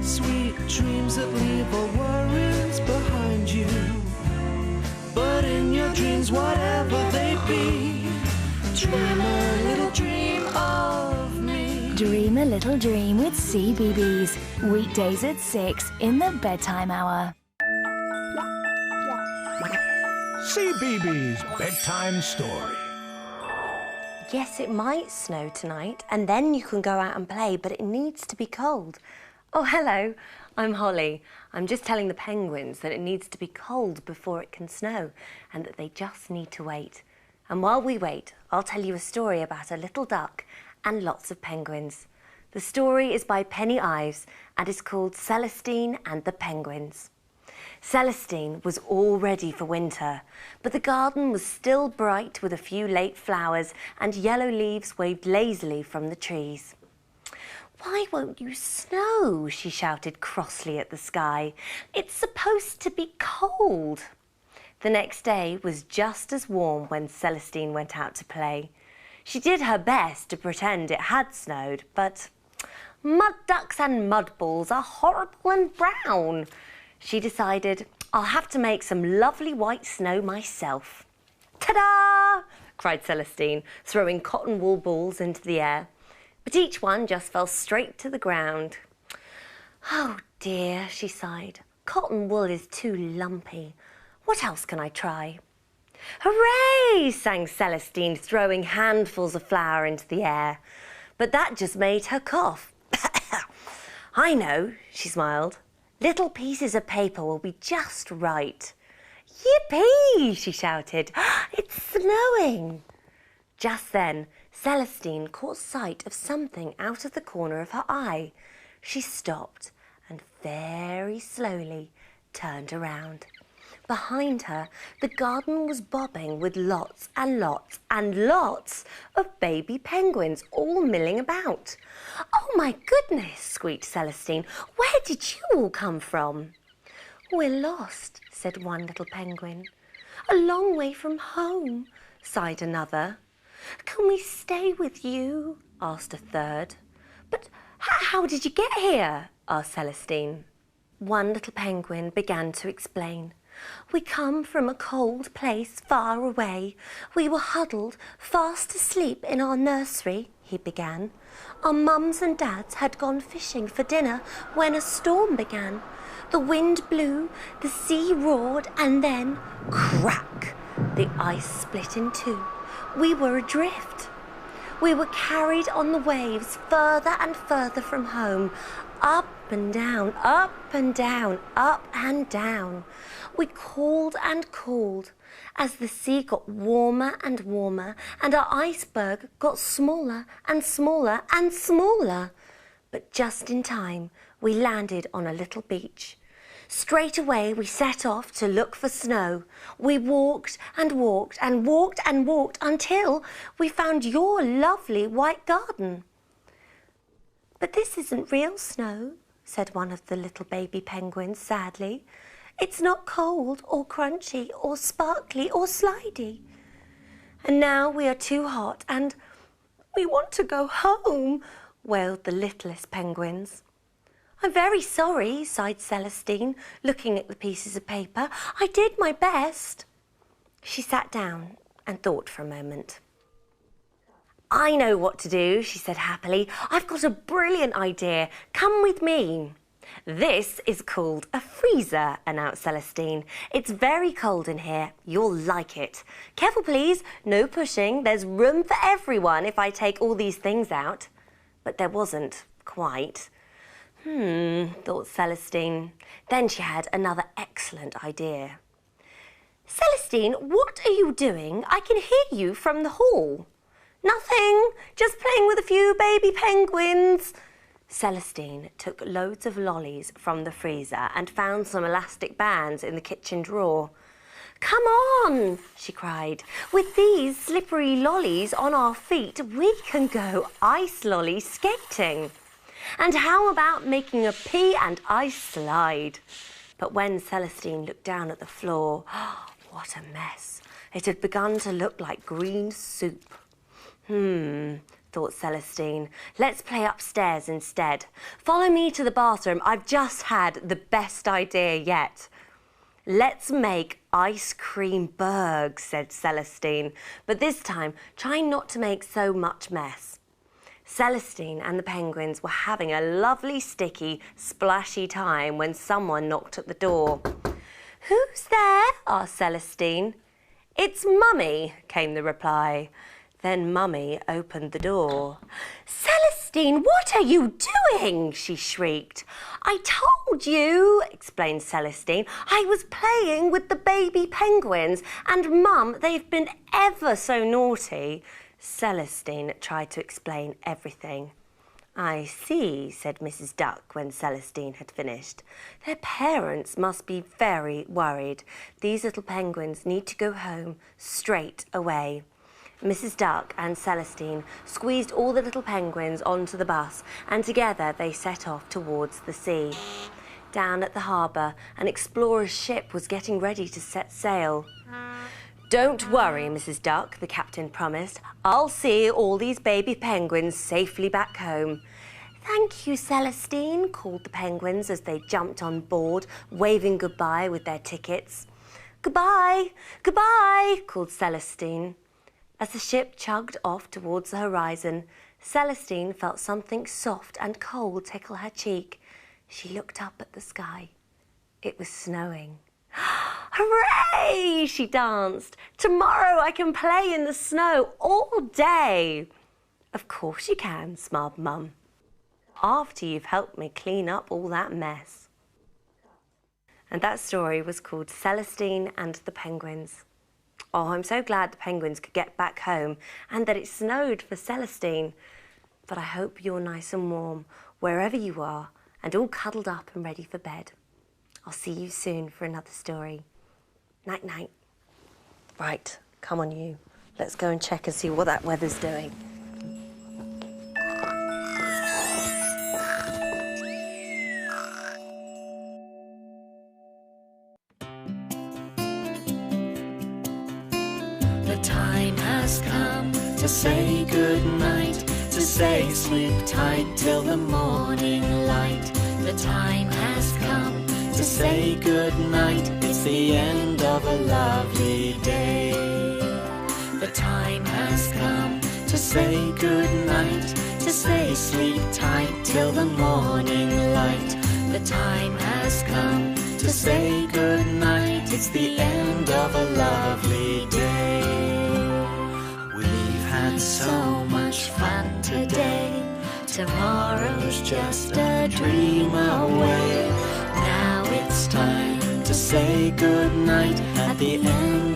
Sweet dreams that leave all worries behind you. But in your dreams, whatever they be, dream a little dream of me. Dream a little dream with CBeebies. Weekdays at 6 in the bedtime hour. CBeebies Bedtime Story. Yes, it might snow tonight, and then you can go out and play, but it needs to be cold. Oh, hello, I'm Holly. I'm just telling the penguins that it needs to be cold before it can snow, and that they just need to wait. And while we wait, I'll tell you a story about a little duck and lots of penguins. The story is by Penny Ives and is called Celestine and the Penguins. Celestine was all ready for winter, but the garden was still bright with a few late flowers and yellow leaves waved lazily from the trees. "Why won't you snow?" she shouted crossly at the sky. "It's supposed to be cold." The next day was just as warm when Celestine went out to play. She did her best to pretend it had snowed, but mud ducks and mud balls are horrible and brown. She decided, "I'll have to make some lovely white snow myself." "Ta-da!" cried Celestine, throwing cotton wool balls into the air. But each one just fell straight to the ground. "Oh dear," she sighed. "Cotton wool is too lumpy. What else can I try?" "Hooray!" sang Celestine, throwing handfuls of flour into the air. But that just made her cough. "I know," she smiled. "Little pieces of paper will be just right." "Yippee!" she shouted. "It's snowing!" Just then, Celestine caught sight of something out of the corner of her eye. She stopped and very slowly turned around. Behind her, the garden was bobbing with lots and lots and lots of baby penguins all milling about. "Oh my goodness," squeaked Celestine. "Where did you all come from?" "We're lost," said one little penguin. "A long way from home," sighed another. "Can we stay with you?" asked a third. "But how did you get here?" asked Celestine. One little penguin began to explain. "We come from a cold place far away. We were huddled fast asleep in our nursery," he began. "Our mums and dads had gone fishing for dinner when a storm began. The wind blew, the sea roared, and then, crack, the ice split in two. We were adrift. We were carried on the waves further and further from home, up and down, up and down, up and down. We called and called as the sea got warmer and warmer and our iceberg got smaller and smaller and smaller. But just in time, we landed on a little beach. Straight away we set off to look for snow. We walked and walked and walked and walked until we found your lovely white garden." "But this isn't real snow," said one of the little baby penguins sadly. "It's not cold or crunchy or sparkly or slidey. And now we are too hot and we want to go home," wailed the littlest penguins. "I'm very sorry," sighed Celestine, looking at the pieces of paper. "I did my best." She sat down and thought for a moment. "I know what to do," she said happily. "I've got a brilliant idea. Come with me." "This is called a freezer," announced Celestine. "It's very cold in here. You'll like it. Careful, please. No pushing. There's room for everyone if I take all these things out." But there wasn't, quite. Thought Celestine. Then she had another excellent idea. "Celestine, what are you doing? I can hear you from the hall." "Nothing, just playing with a few baby penguins." Celestine took loads of lollies from the freezer and found some elastic bands in the kitchen drawer. "Come on," she cried. "With these slippery lollies on our feet, we can go ice lolly skating. And how about making a pea and ice slide?" But when Celestine looked down at the floor, what a mess. It had begun to look like green soup. Thought thought Celestine. Let's play upstairs instead. Follow me to the bathroom. I've just had the best idea yet. Let's make ice cream bergs, said Celestine, but this time try not to make so much mess. Celestine and the penguins were having a lovely, sticky, splashy time when someone knocked at the door. Who's there? asked Celestine. It's Mummy, came the reply. Then Mummy opened the door. Celestine, what are you doing? She shrieked. I told you, explained Celestine. I was playing with the baby penguins, and Mum, they've been ever so naughty. Celestine tried to explain everything. I see, said Mrs. Duck when Celestine had finished. Their parents must be very worried. These little penguins need to go home straight away. Mrs. Duck and Celestine squeezed all the little penguins onto the bus, and together they set off towards the sea. Down at the harbour, an explorer's ship was getting ready to set sail. Don't worry, Mrs. Duck, the captain promised. I'll see all these baby penguins safely back home. Thank you, Celestine, called the penguins as they jumped on board, waving goodbye with their tickets. Goodbye, goodbye, called Celestine. As the ship chugged off towards the horizon, Celestine felt something soft and cold tickle her cheek. She looked up at the sky. It was snowing. Hooray! She danced. Tomorrow I can play in the snow all day. Of course you can, smiled Mum. After you've helped me clean up all that mess. And that story was called Celestine and the Penguins. Oh, I'm so glad the penguins could get back home and that it snowed for Celestine. But I hope you're nice and warm wherever you are and all cuddled up and ready for bed. I'll see you soon for another story. Night, night. Right, come on you. Let's go and check and see what that weather's doing. The time has come to say good night, to say sleep tight till the morning light. The time has come to say good night, it's the end of a lovely day. The time has come to say good night, to say sleep tight till the morning light. The time has come to say good night, it's the end of a lovely day. We've had so much fun today, tomorrow's just a dream away. Now it's time to say good night at the end